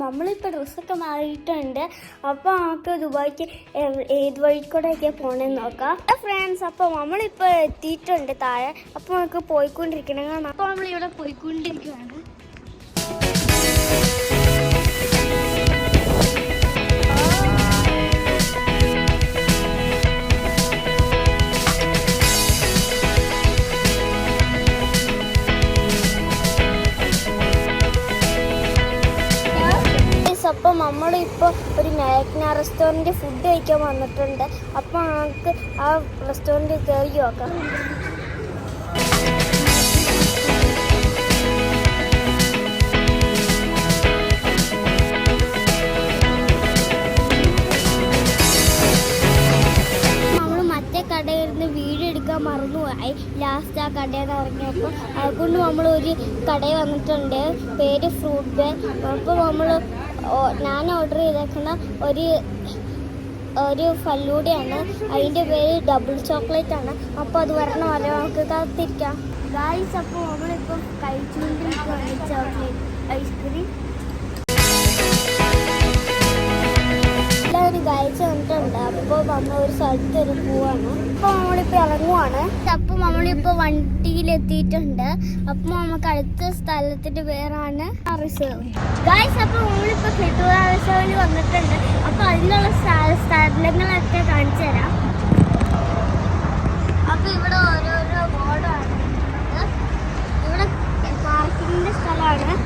നമ്മളിപ്പോൾ ഡ്രസ്സൊക്കെ മാറിയിട്ടുണ്ട്. അപ്പോൾ നമുക്ക് ദുബായിക്ക് ഏത് വഴിക്കൂടെയൊക്കെ പോകണമെന്ന് നോക്കാം. ഫ്രണ്ട്സ്, അപ്പോൾ നമ്മളിപ്പോൾ എത്തിയിട്ടുണ്ട് താഴെ. അപ്പോൾ നമുക്ക് പോയിക്കൊണ്ടിരിക്കണം. അപ്പോൾ നമ്മളിവിടെ പോയിക്കൊണ്ടിരിക്കുകയാണ്. അപ്പോൾ നമ്മളിപ്പോൾ ഒരു മേഘ്ന റെസ്റ്റോറൻറ്റ് ഫുഡ് കഴിക്കാൻ വന്നിട്ടുണ്ട്. അപ്പോൾ നമുക്ക് ആ റെസ്റ്റോറൻറ്റ് കയറി നോക്കാം. നമ്മൾ മറ്റേ കടയിൽ നിന്ന് വീഡിയോ എടുക്കാൻ മറന്നുപോയി. ലാസ്റ്റ് ആ കടയിൽ നിന്ന് ഇറങ്ങിയപ്പോൾ അതുകൊണ്ട് നമ്മളൊരു കടയിൽ വന്നിട്ടുണ്ട്. പേര് ഫ്രൂട്ട് ബേ. അപ്പോൾ ഞാൻ ഓർഡർ ചെയ്തേക്കുന്ന ഒരു ഫല്ലൂടയാണ്. അതിൻ്റെ പേര് ഡബിൾ ചോക്ലേറ്റ് ആണ്. അപ്പോൾ അത് വരണ വരെ നമുക്ക് കാത്തിരിക്കാം. ഗായ്സ്, അപ്പോൾ നമ്മളിപ്പം കഴിച്ചുകൊണ്ടിരിക്കുകയാണ് ചോക്ലേറ്റ് ഐസ്ക്രീം. എല്ലാവരും കഴിച്ച് വന്നിട്ടുണ്ട്. അപ്പോൾ നമ്മൾ ഒരു സ്ഥലത്ത് വരെ പോവാണ്. അപ്പോൾ നമ്മളിപ്പോൾ ഇറങ്ങുവാണ്. അപ്പോൾ നമ്മളിപ്പോൾ വണ്ടിയിലെത്തിയിട്ടുണ്ട്. അപ്പോൾ നമുക്ക് അടുത്ത സ്ഥലത്തിൻ്റെ പേരാണ് റിസർവ്. ഗായ്സ്, അപ്പോൾ നമ്മളിപ്പോൾ ഫിട്ടൂറ റിസർവിൽ വന്നിട്ടുണ്ട്. അപ്പോൾ അതിനുള്ള സ്ഥലങ്ങളൊക്കെ കാണിച്ചു തരാം. അപ്പോൾ ഇവിടെ ഓരോരോ ബോർഡാണ്. ഇവിടെ പാർക്കിങ്ങിൻ്റെ സ്ഥലമാണ്.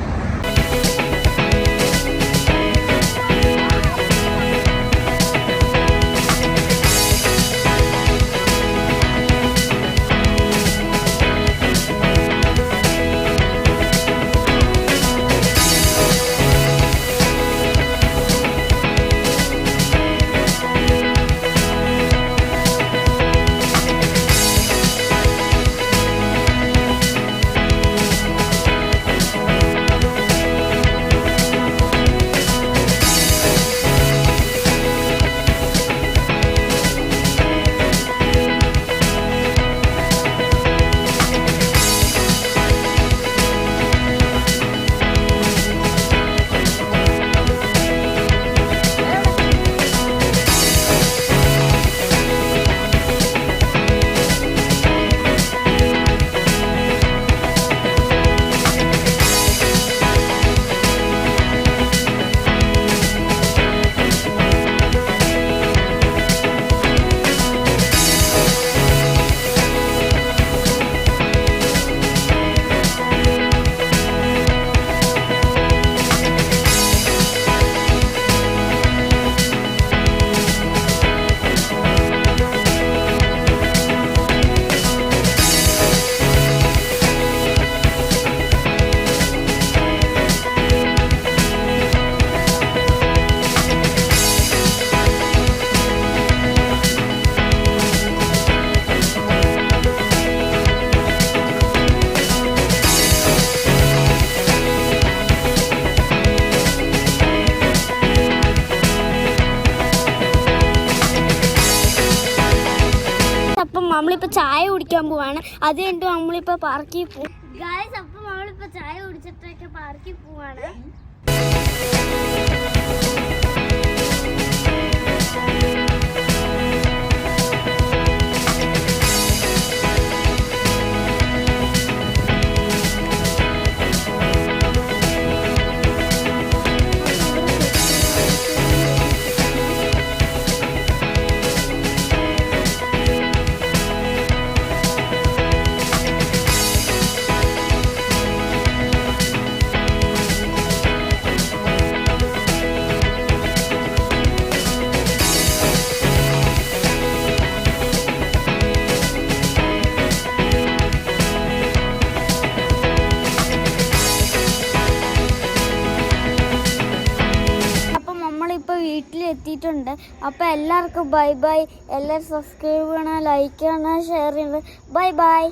നമ്മളിപ്പോൾ ചായ കുടിക്കാൻ പോവാണ്. അത് കഴിഞ്ഞിട്ട് നമ്മളിപ്പോൾ പാർക്കിൽ പോകും. ഗായ്സ്, അപ്പോൾ നമ്മളിപ്പോൾ ചായ കുടിച്ചിട്ടൊക്കെ പാർക്കിൽ പോവാണ്. വീട്ടിലെത്തിയിട്ടുണ്ട്. അപ്പോൾ എല്ലാവർക്കും ബൈ ബൈ. എല്ലാവരും സബ്സ്ക്രൈബ് ചെയ്യണം, ലൈക്ക് ചെയ്യണം, ഷെയർ ചെയ്യണം. Bye bye.